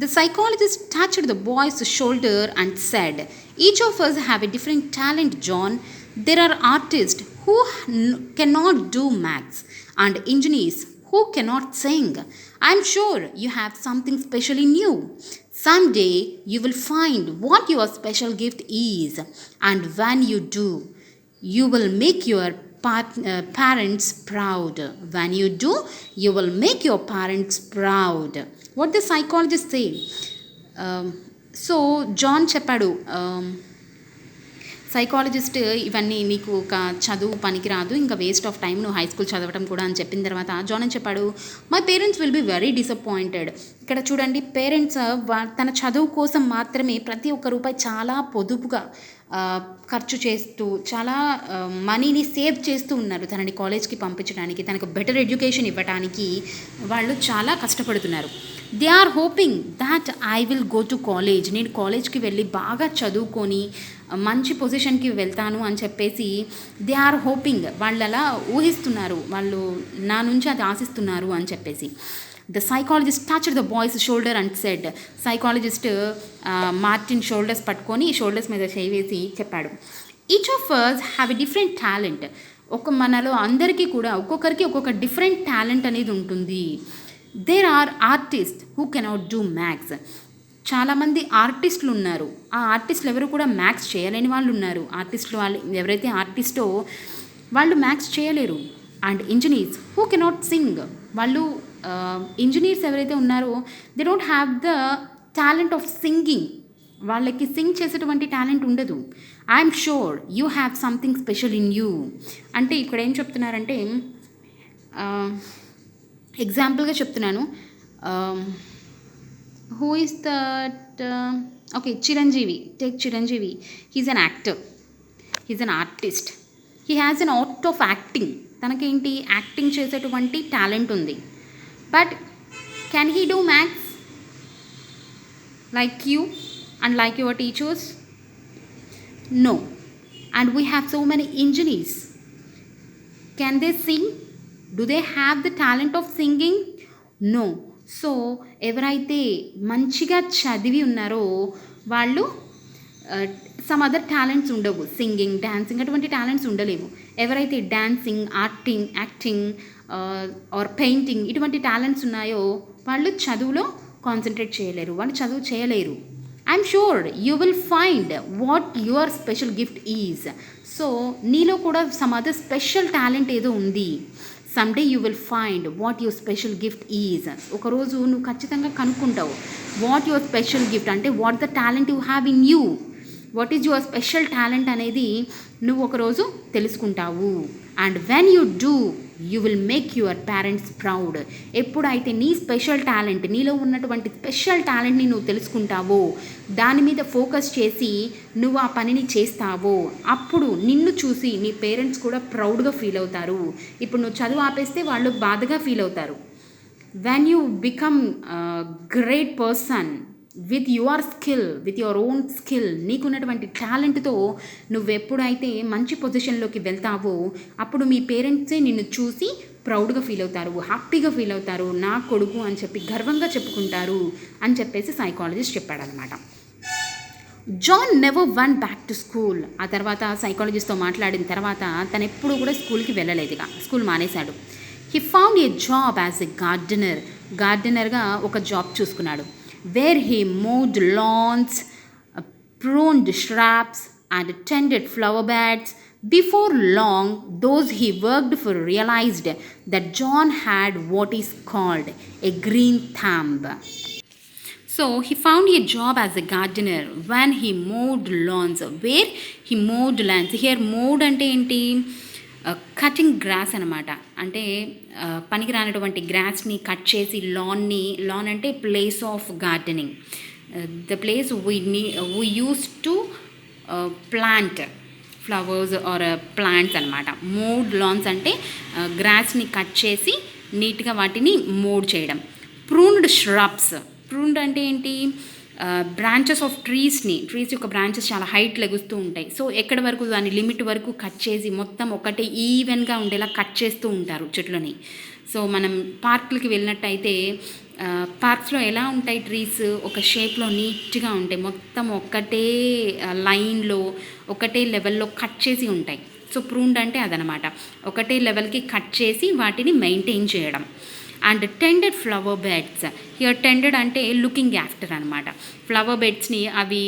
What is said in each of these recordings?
The psychologist touched the boy's shoulder and said, "Each of us have a different talent, John. There are artists who cannot do maths and engineers who cannot sing. I'm sure you have something special in you. Someday you will find what your special gift is, and when you do, you will make your parents proud. When you do, you will make your parents proud." What the psychologist say? So John చెప్పాడు, psychologist ఇవన్నీ నీకు ఒక చదువు పనికిరాదు, ఇంకా waste of time, నువ్వు high school చదవటం కూడా అని చెప్పిన తర్వాత జాన్ అని చెప్పాడు, my parents will be very disappointed. ఇక్కడ చూడండి, పేరెంట్స్ తన చదువు కోసం మాత్రమే ప్రతి ఒక్క రూపాయి చాలా పొదుపుగా ఖర్చు చేస్తూ చాలా మనీని సేవ్ చేస్తూ ఉన్నారు తనని కాలేజ్కి పంపించడానికి, తనకు బెటర్ ఎడ్యుకేషన్ ఇవ్వడానికి వాళ్ళు చాలా కష్టపడుతున్నారు. They are hoping that I will go to college, నేను కాలేజ్కి వెళ్ళి బాగా చదువుకొని మంచి పొజిషన్కి వెళ్తాను అని చెప్పేసి దే ఆర్ హోపింగ్, వాళ్ళు అలా ఊహిస్తున్నారు, వాళ్ళు నా నుంచి అది ఆశిస్తున్నారు అని చెప్పేసి. The psychologist touched the boy's shoulder and said, psychologist Martin shoulders పట్టుకొని షోల్డర్స్ మీద చేసి చెప్పాడు, each of us have a different talent. మనలో అందరికీ కూడా ఒక్కొక్కరికి ఒక్కొక్క డిఫరెంట్ టాలెంట్ అనేది ఉంటుంది. There are artist who cannot do maths. చాలామంది ఆర్టిస్టులు ఉన్నారు, ఆ ఆర్టిస్టులు ఎవరు కూడా మ్యాథ్స్ చేయలేని వాళ్ళు ఉన్నారు. ఆర్టిస్టులు వాళ్ళు ఎవరైతే ఆర్టిస్టో వాళ్ళు మ్యాథ్స్ చేయలేరు. And engineers who cannot sing, వాళ్ళు ఇంజనీర్స్ ఎవరైతే ఉన్నారో they don't have the talent of singing, వాళ్ళకి సింగ్ చేసేటువంటి టాలెంట్ ఉండదు. I'm sure you have something special in you. అంటే ఇక్కడ ఏం చెప్తున్నారంటే, ఎగ్జాంపుల్గా చెప్తున్నాను, who is that, okay, Chiranjeevi, take Chiranjeevi, he is an actor, he is an artist, he has an art of acting. తనకేంటి, యాక్టింగ్ చేసేటువంటి టాలెంట్ ఉంది. But can he do maths like you and like your teachers? No. And we have so many engineers. Can they sing? Do they have the talent of singing? No. So ఎవరైతే మంచిగా చదివి ఉన్నారో వాళ్ళు some other talents ఉండవు, singing, dancing అటువంటి talents ఉండలేవు. ఎవరైతే dancing, acting or painting ఇటువంటి టాలెంట్స్ ఉన్నాయో వాళ్ళు చదువులో కాన్సన్ట్రేట్ చేయలేరు, వాళ్ళు చదువు చేయలేరు. I'm sure you will find what your special gift is. So నీలో కూడా సమ్ అదర్ స్పెషల్ టాలెంట్ ఏదో ఉంది. Someday you will find what your special gift is. ఒకరోజు నువ్వు ఖచ్చితంగా కనుక్కుంటావు వాట్ యువర్ స్పెషల్ గిఫ్ట్, అంటే what the talent you have in you, what is your special talent అనేది నువ్వు ఒకరోజు తెలుసుకుంటావు. And when you do you will make your parents proud. ఎప్పుడైతే నీ స్పెషల్ టాలెంట్, నీలో ఉన్నటువంటి స్పెషల్ టాలెంట్ని నువ్వు తెలుసుకుంటావో, దాని మీద ఫోకస్ చేసి నువ్వు ఆ పనిని చేస్తావో, అప్పుడు నిన్ను చూసి నీ పేరెంట్స్ కూడా ప్రౌడ్గా ఫీల్ అవుతారు. ఇప్పుడు నువ్వు చదువు ఆపేస్తే వాళ్ళు బాధగా ఫీల్ అవుతారు. When you become great person with your skill, with your own skill, నీకున్నటువంటి టాలెంట్తో నువ్వు ఎప్పుడైతే మంచి పొజిషన్లోకి వెళ్తావో అప్పుడు మీ పేరెంట్సే నిన్ను చూసి ప్రౌడ్గా ఫీల్ అవుతారు, హ్యాపీగా ఫీల్ అవుతారు, నా కొడుకు అని చెప్పి గర్వంగా చెప్పుకుంటారు అని చెప్పేసి సైకాలజిస్ట్ చెప్పాడనమాట. John never went back to school. ఆ తర్వాత సైకాలజిస్ట్తో మాట్లాడిన తర్వాత తను ఎప్పుడు కూడా స్కూల్కి వెళ్ళలేదుగా, స్కూల్ మానేశాడు. He found a job as a గార్డెనర్గా ఒక జాబ్ చూసుకున్నాడు. Where he mowed lawns, pruned shrubs and tended flower beds. Before long, those he worked for realized that John had what is called a green thumb. So he found a job as a gardener when he mowed lawns. Where he mowed lawns. Here mowed ante enti cutting grass అనమాట. అంటే పనికి రానటువంటి గ్రాస్ని cut చేసి lawn అంటే place of gardening, the place we use to plant flowers or plants అనమాట. Mowed lawns అంటే గ్రాస్ని కట్ చేసి నీట్గా వాటిని మోడ్ చేయడం. ప్రూన్డ్ ష్రబ్స్, ప్రూన్డ్ అంటే ఏంటి, బ్రాంచెస్ ఆఫ్ ట్రీస్ యొక్క బ్రాంచెస్ చాలా హైట్ లెగుస్తూ ఉంటాయి. సో ఎక్కడి వరకు దాని లిమిట్ వరకు కట్ చేసి మొత్తం ఒకటే ఈవెన్గా ఉండేలా కట్ చేస్తూ ఉంటారు చెట్లని. సో మనం పార్కులకి వెళ్ళినట్టయితే పార్క్స్లో ఎలా ఉంటాయి ట్రీస్, ఒక షేప్లో నీట్గా ఉంటాయి, మొత్తం ఒకటే లైన్లో ఒకటే లెవెల్లో కట్ చేసి ఉంటాయి. సో ప్రూన్డ్ అంటే అదనమాట, ఒకటే లెవెల్కి కట్ చేసి వాటిని మెయింటైన్ చేయడం. అండ్ టెండెడ్ ఫ్లవర్ బెడ్స్, హియర్ టెండెడ్ అంటే లుకింగ్ ఆఫ్టర్ అనమాట. ఫ్లవర్ బెడ్స్ని అవి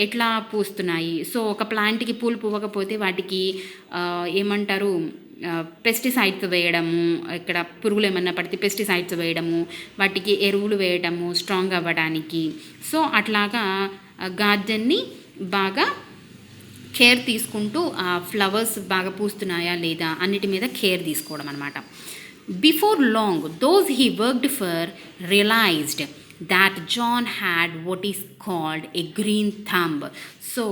ఎట్లా పూస్తున్నాయి, సో ఒక ప్లాంట్కి పూలు పువ్వకపోతే వాటికి ఏమంటారు, పెస్టిసైడ్స్ వేయడము, ఇక్కడ పురుగులు ఏమన్నా పడితే పెస్టిసైడ్స్ వేయడము, వాటికి ఎరువులు వేయడము స్ట్రాంగ్ అవ్వడానికి. సో అట్లాగా గార్డెన్ని బాగా కేర్ తీసుకుంటూ ఆ ఫ్లవర్స్ బాగా పూస్తున్నాయా లేదా అన్నిటి మీద కేర్ తీసుకోవడం అనమాట. Before long those he worked for realised that John had what is called a green thumb. So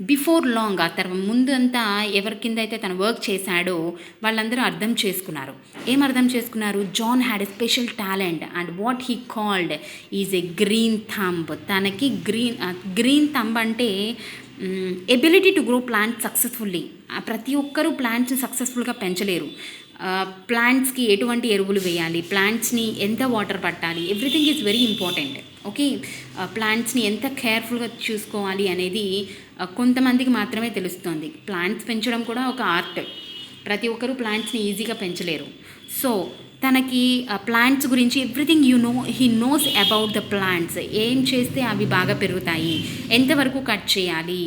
before long, ఆ తర్వాత ముందు అంతా ఎవరి కింద అయితే తను వర్క్ చేశాడో వాళ్ళందరూ అర్థం చేసుకున్నారు. ఏం అర్థం చేసుకున్నారు? John had a special talent and what he called is a green thumb. తనకి గ్రీన్ థంబ్ అంటే ability to grow plant successfully. ప్రతి ఒక్కరూ ప్లాంట్స్ సక్సెస్ఫుల్గా పెంచలేరు. ప్లాంట్స్కి ఎటువంటి ఎరువులు వేయాలి, ప్లాంట్స్ని ఎంత వాటర్ పట్టాలి, everything is very important. Okay, ప్లాంట్స్ని ఎంత కేర్ఫుల్గా చూసుకోవాలి అనేది కొంతమందికి మాత్రమే తెలుస్తుంది. ప్లాంట్స్ పెంచడం కూడా ఒక ఆర్ట్, ప్రతి ఒక్కరూ ప్లాంట్స్ని ఈజీగా పెంచలేరు. సో తనకి ప్లాంట్స్ గురించి everything he knows about the plants. ఏం చేస్తే అవి బాగా పెరుగుతాయి, ఎంతవరకు కట్ చేయాలి,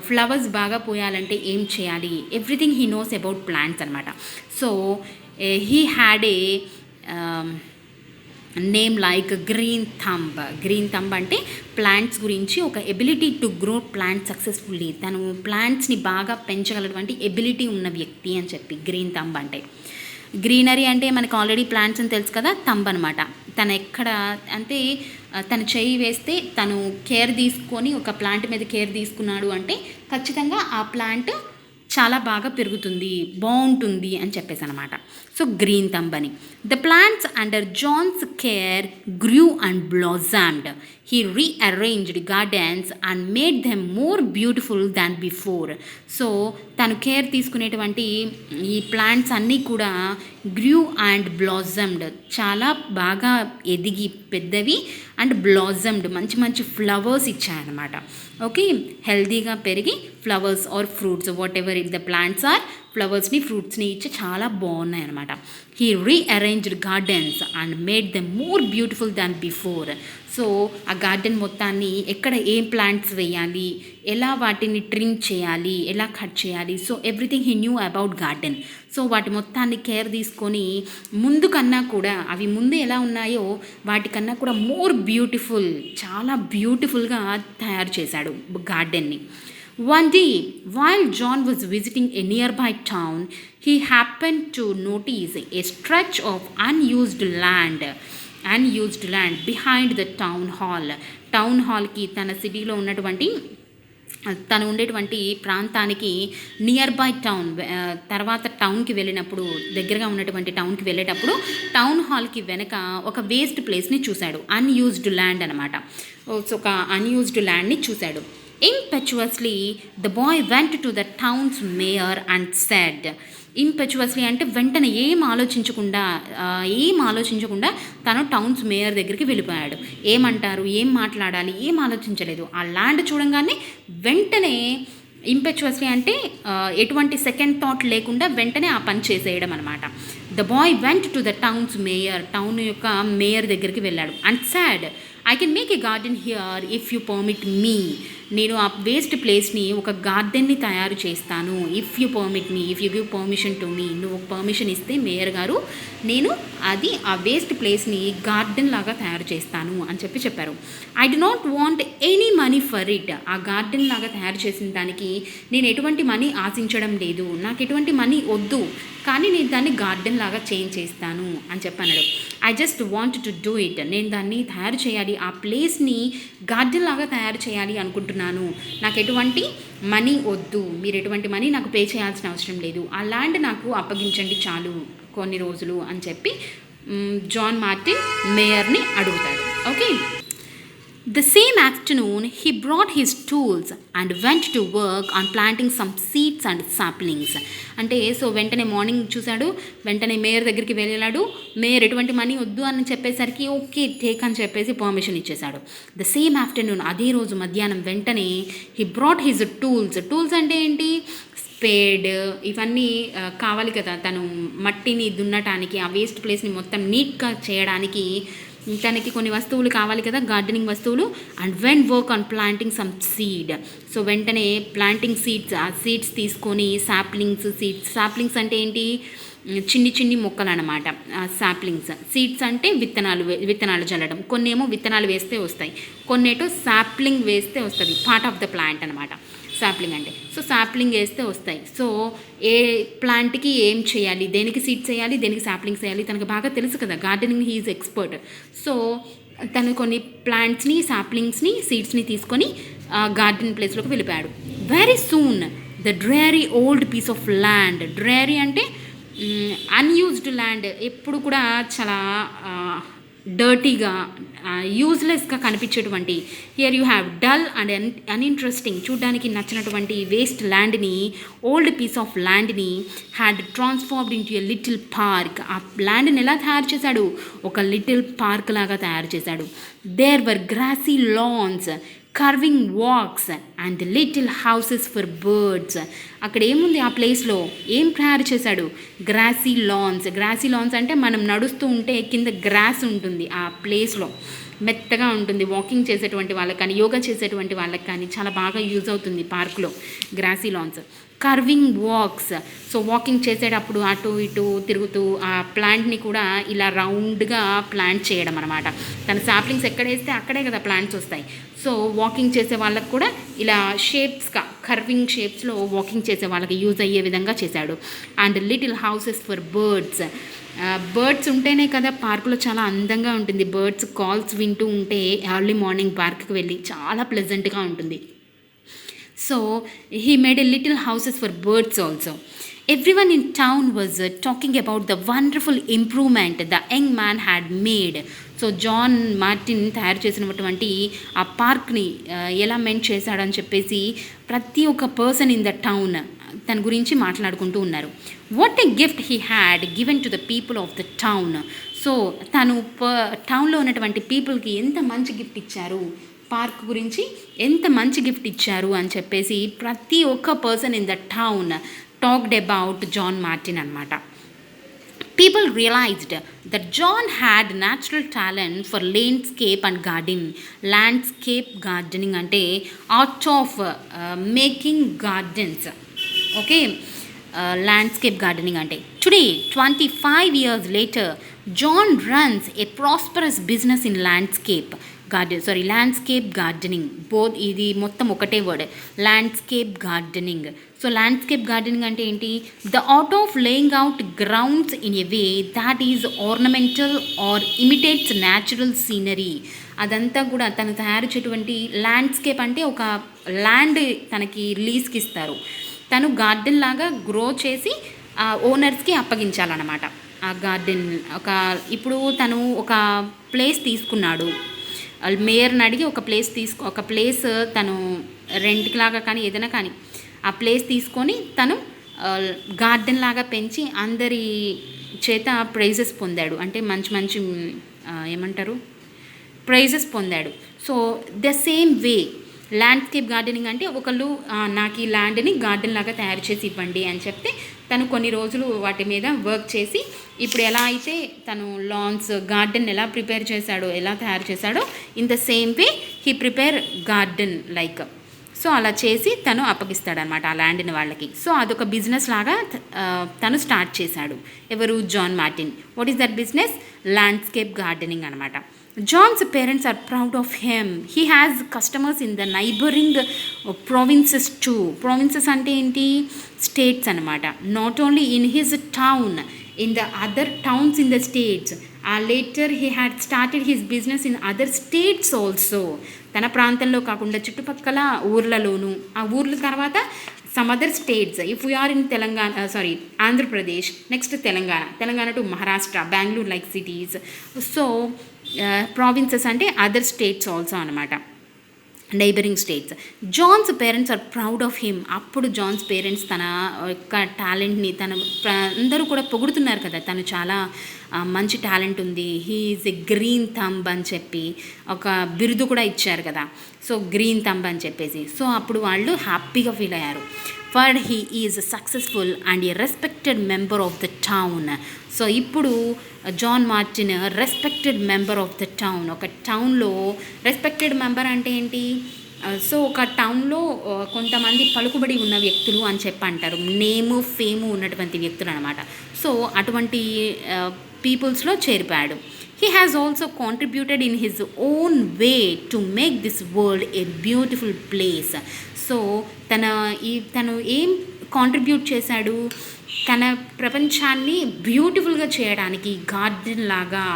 ఫ్లవర్స్ బాగా పోయాలంటే ఏం చేయాలి, everything he knows about plants అనమాట. So he had a name like green thumb. Green thumb అంటే ప్లాంట్స్ గురించి ఒక ability to grow plant successfully. తను ప్లాంట్స్ని బాగా పెంచగలటువంటి ఎబిలిటీ ఉన్న వ్యక్తి అని చెప్పి గ్రీన్ థంబ్ అంటే. గ్రీనరీ అంటే మనకు ఆల్రెడీ ప్లాంట్స్ అని తెలుసు కదా, థంబ్ అనమాట. తను ఎక్కడ అంటే తను చేయి వేస్తే తను కేర్ తీసుకొని ఒక ప్లాంట్ మీద కేర్ తీసుకున్నాడు అంటే ఖచ్చితంగా ఆ ప్లాంట్ చాలా బాగా పెరుగుతుంది, బాగుంటుంది అని చెప్పేసి అనమాట. సో గ్రీన్ థంబ్ అని. The plants under John's care grew and blossomed. He rearranged gardens and made them more beautiful than before. So తను కేర్ తీసుకునేటువంటి ఈ ప్లాంట్స్ అన్నీ కూడా గ్రూ అండ్ బ్లాజమ్డ్, చాలా బాగా ఎదిగి పెద్దవి, అండ్ బ్లాజమ్డ్ మంచి మంచి ఫ్లవర్స్ ఇచ్చాయన్నమాట. ఓకే, హెల్దీగా పెరిగి flowers or fruits whatever it the plants are, ఫ్లవర్స్ని ఫ్రూట్స్ని ఇచ్చి చాలా బాగున్నాయి అనమాట. He rearranged gardens and made them more beautiful than before. So ఆ గార్డెన్ మొత్తాన్ని ఎక్కడ ఏం ప్లాంట్స్ వేయాలి, ఎలా వాటిని ట్రిమ్ చేయాలి, ఎలా కట్ చేయాలి, so everything he knew about garden. So వాటి మొత్తాన్ని కేర్ తీసుకొని ముందు కన్నా కూడా అవి ముందు ఎలా ఉన్నాయో వాటికన్నా కూడా మోర్ బ్యూటిఫుల్, చాలా బ్యూటిఫుల్గా తయారు చేశాడు గార్డెన్ని. One day, while John was visiting a nearby town, he happened to notice a stretch of unused land behind the town hall. Town హాల్కి, తన సిటీలో ఉన్నటువంటి తను ఉండేటువంటి ప్రాంతానికి నియర్ బై టౌన్, తర్వాత టౌన్కి వెళ్ళినప్పుడు, దగ్గరగా ఉన్నటువంటి టౌన్కి వెళ్ళేటప్పుడు టౌన్ హాల్కి వెనక ఒక వేస్ట్ ప్లేస్ని చూశాడు. అన్యూజ్డ్ ల్యాండ్ అనమాట. ఒక అన్యూజ్డ్ ల్యాండ్ని చూశాడు. Impetuously, the boy went to the town's mayor and said, ఇంపెచువస్లీ అంటే వెంటనే ఏం ఆలోచించకుండా తను టౌన్స్ మేయర్ దగ్గరికి వెళ్ళిపోయాడు. ఏమంటారు, ఏం మాట్లాడాలి, ఏం ఆలోచించలేదు. ఆ ల్యాండ్ చూడంగానే వెంటనే ఇంపెచువస్లీ అంటే ఎటువంటి సెకండ్ థాట్ లేకుండా వెంటనే ఆ పని చేసేయడం అనమాట. The boy went to the town's mayor, town యొక్క మేయర్ దగ్గరికి వెళ్ళాడు. And said, I can make a garden here if you permit me. నేను ఆ వేస్ట్ ప్లేస్ని ఒక గార్డెన్ని తయారు చేస్తాను. If you permit me, if you give permission to me, నువ్వు పర్మిషన్ ఇస్తే మేయర్ గారు నేను అది ఆ వేస్ట్ ప్లేస్ని గార్డెన్ లాగా తయారు చేస్తాను అని చెప్పారు. I do not want any money for it. ఆ గార్డెన్ లాగా తయారు చేసిన దానికి నేను ఎటువంటి మనీ ఆశించడం లేదు, నాకు ఎటువంటి మనీ వద్దు, కానీ నేను దాన్ని గార్డెన్ లాగా చేంజ్ చేస్తాను అని చెప్పన్నాడు. I just want to do it. నేను దాన్ని తయారు చేయాలి, ఆ ప్లేస్ని గార్డెన్ లాగా తయారు చేయాలి అనుకుంటున్నాను. నాకు ఎటువంటి మనీ వద్దు, మీరు ఎటువంటి మనీ నాకు పే చేయాల్సిన అవసరం లేదు, ఆ ల్యాండ్ నాకు అప్పగించండి చాలు కొన్ని రోజులు అని చెప్పి జాన్ మార్టిన్ మేయర్ని అడుగుతాడు. Okay, The same afternoon, he brought his tools and went to work on planting some seeds and saplings. అంటే సో వెంటనే మార్నింగ్ చూశాడు, వెంటనే మేయర్ దగ్గరికి వెళ్ళాడు. మేయర్ ఎటువంటి మనీ వద్దు అని చెప్పేసరికి ఓకే టేక్ అని చెప్పేసి పర్మిషన్ ఇచ్చేశాడు. ద సేమ్ ఆఫ్టర్నూన్, అదే రోజు మధ్యాహ్నం వెంటనే హీ బ్రాట్ హిజ్ టూల్స్ అంటే ఏంటి, స్పేడ్ ఇవన్నీ కావాలి కదా, తను మట్టిని దున్నటానికి, ఆ వేస్ట్ ప్లేస్ని మొత్తం నీట్గా చేయడానికి తనకి కొన్ని వస్తువులు కావాలి కదా, గార్డెనింగ్ వస్తువులు. And when work on planting some seed, so వెంటనే ప్లాంటింగ్ సీడ్స్, ఆ సీడ్స్ తీసుకొని సాప్లింగ్స్ అంటే ఏంటి, చిన్ని మొక్కలు అనమాట. సాప్లింగ్స్, సీడ్స్ అంటే విత్తనాలు జల్లడం. కొన్ని ఏమో విత్తనాలు వేస్తే వస్తాయి, కొన్నేటో సాప్లింగ్ వేస్తే వస్తుంది, పార్ట్ ఆఫ్ ద ప్లాంట్ అనమాట సాప్లింగ్ అంటే. సో సాప్లింగ్ వేస్తే వస్తాయి. సో ఏ ప్లాంట్కి ఏం చేయాలి, దేనికి సీడ్స్ వేయాలి, దేనికి సాప్లింగ్స్ వేయాలి, తనకు బాగా తెలుసు కదా, gardening he is expert. So తను కొన్ని ప్లాంట్స్ని, సాప్లింగ్స్ని, సీడ్స్ని తీసుకొని గార్డెన్ ప్లేస్లోకి వెళ్ళిపోయాడు. Very soon the dreary old piece of land, dreary అంటే అన్యూజ్డ్ ల్యాండ్, ఎప్పుడు కూడా చాలా డర్టీగా, యూజ్లెస్గా కనిపించేటువంటి, here you have dull and uninteresting, చూడడానికి నచ్చినటువంటి వేస్ట్ ల్యాండ్ని, ఓల్డ్ పీస్ ఆఫ్ ల్యాండ్ని had transformed into a little park. ఆ ల్యాండ్ని ఎలా తయారు చేశాడు, ఒక లిటిల్ పార్క్ లాగా తయారు చేశాడు. There were grassy lawns, curving walks and little houses for birds. అక్కడ ఏముంది, ఆ ప్లేస్లో ఏం తయారు చేశాడు, గ్రాసీ లాన్స్ అంటే మనం నడుస్తూ ఉంటే కింద గ్రాస్ ఉంటుంది, ఆ ప్లేస్లో మెత్తగా ఉంటుంది. వాకింగ్ చేసేటువంటి వాళ్ళకి కానీ, యోగా చేసేటువంటి వాళ్ళకి కానీ చాలా బాగా యూజ్ అవుతుంది పార్క్లో grassy lawns. Curving walks, so walking చేసేటప్పుడు అటు ఇటు తిరుగుతూ ఆ ప్లాంట్ని కూడా ఇలా రౌండ్గా ప్లాంట్ చేయడం అనమాట. తన సాప్లింగ్స్ ఎక్కడ వేస్తే అక్కడే కదా ప్లాంట్స్ వస్తాయి. సో వాకింగ్ చేసే వాళ్ళకు కూడా ఇలా షేప్స్గా, కర్వింగ్ షేప్స్లో వాకింగ్ చేసే వాళ్ళకి యూజ్ అయ్యే విధంగా చేశాడు. And little houses for birds, birds ఉంటేనే కదా పార్కులో చాలా అందంగా ఉంటుంది. బర్డ్స్ కాల్స్ వింటూ ఉంటే ఎర్లీ మార్నింగ్ పార్క్కి వెళ్ళి చాలా ప్లెజెంట్గా ఉంటుంది. So he made a little houses for birds also. Everyone in town was talking about the wonderful improvement the young man had made. సో జాన్ మార్టిన్ తయారు చేసినటువంటి ఆ పార్క్ని ఎలా మెంట్ చేశాడని చెప్పేసి ప్రతి ఒక్క పర్సన్ ఇన్ ద టౌన్ తన గురించి మాట్లాడుకుంటూ ఉన్నారు. What a gift he had given to the people of the town. So తను టౌన్లో ఉన్నటువంటి పీపుల్కి ఎంత మంచి గిఫ్ట్ ఇచ్చారు, పార్క్ గురించి ఎంత మంచి గిఫ్ట్ ఇచ్చారు అని చెప్పేసి ప్రతి ఒక్క person in the town talked about John Martin అనమాట. People realised that John had natural talent for landscape and gardening. Landscape gardening అంటే art of making gardens. Okay, landscape gardening అంటే. Today 25 years later, John runs a prosperous business in landscape gardening. Both ఇది మొత్తం ఒకటే word, landscape gardening. So landscape gardening అంటే ఏంటి, the art of laying out grounds in a way that is ornamental or imitates natural scenery. అదంతా కూడా తను తయారు చేటువంటి landscape అంటే ఒక ల్యాండ్ తనకి లీజ్కి ఇస్తారు, తను గార్డెన్ లాగా గ్రో చేసి ఓనర్స్కి అప్పగించాలన్నమాట. ఆ గార్డెన్ ఇప్పుడు తను ఒక ప్లేస్ తీసుకున్నాడు, మేయర్ని అడిగి ఒక ప్లేస్ తను రెంట్కి లాగా కానీ ఏదైనా కానీ ఆ ప్లేస్ తీసుకొని తను గార్డెన్ లాగా పెంచి అందరి చేత ప్రైజెస్ పొందాడు. అంటే మంచి ఏమంటారు, ప్రైజెస్ పొందాడు. So the same way landscape gardening అంటే ఒకళ్ళు నాకు ఈ ల్యాండ్ని గార్డెన్ లాగా తయారు చేసి ఇవ్వండి అని చెప్తే తను కొన్ని రోజులు వాటి మీద వర్క్ చేసి ఇప్పుడు ఎలా అయితే తను లాన్స్ గార్డెన్ ఎలా తయారు చేశాడో in the same way he prepare garden like. So అలా చేసి తను అప్పగిస్తాడనమాట ఆ ల్యాండ్ని వాళ్ళకి. సో అదొక బిజినెస్ లాగా తను స్టార్ట్ చేశాడు. ఎవరు, John Martin. What is that business? Landscape gardening అనమాట. John's parents are proud of him. He has customers in the neighboring provinces too. Provinces ante enti? States anamata. Not only in his town, in the other towns in the states. Later he had started his business in other states also. తన ప్రాంతంలో కాకుండా చుట్టుపక్కల ఊర్లలోనూ, ఆ ఊర్ల తర్వాత some other states. If we are in Andhra Pradesh, next Telangana to Maharashtra, Bangalore like cities. So provinces అంటే other states also అనమాట, neighbouring states. John's parents are proud of him. అప్పుడు జాన్స్ పేరెంట్స్ తన యొక్క టాలెంట్ని అందరూ కూడా పొగుడుతున్నారు కదా, తను చాలా మంచి టాలెంట్ ఉంది, he is a green thumb అని చెప్పి ఒక బిరుదు కూడా ఇచ్చారు కదా, సో గ్రీన్ థంబ్ అని చెప్పేసి. సో అప్పుడు వాళ్ళు హ్యాపీగా ఫీల్ అయ్యారు. For he is successful and a respected member of the town. So ఇప్పుడు John Martin respected member of the town. ఒక టౌన్లో రెస్పెక్టెడ్ మెంబర్ అంటే ఏంటి, సో ఒక టౌన్లో కొంతమంది పలుకుబడి ఉన్న వ్యక్తులు అని చెప్పి అంటారు, నేము ఫేము ఉన్నటువంటి వ్యక్తులు అనమాట. సో అటువంటి పీపుల్స్లో చేరిపాడు. He has also contributed in his own way to make this world a beautiful place. So తను ఏం కాంట్రిబ్యూట్ చేశాడు, తన ప్రపంచాన్ని బ్యూటిఫుల్గా చేయడానికి, గార్డెన్ లాగా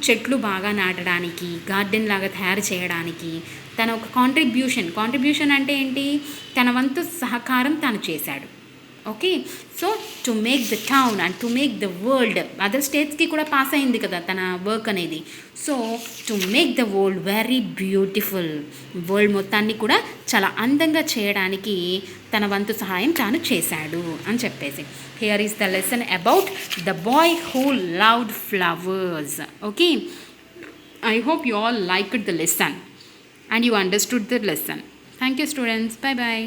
చెట్లు బాగా నాటడానికి, గార్డెన్ లాగా తయారు చేయడానికి తన ఒక కాంట్రిబ్యూషన్ అంటే ఏంటి, తన వంతు సహకారం తను చేశాడు. Okay, so to make the town and to make the world, other స్టేట్స్కి కూడా పాస్ అయింది కదా తన వర్క్ అనేది. So to make the world very beautiful, world మొత్తాన్ని కూడా చాలా అందంగా చేయడానికి తన వంతు సహాయం తాను చేశాడు అని చెప్పేసి. Here is the lesson about the boy who loved flowers. Okay, I hope you all liked the lesson and you understood the lesson. Thank you students. Bye bye.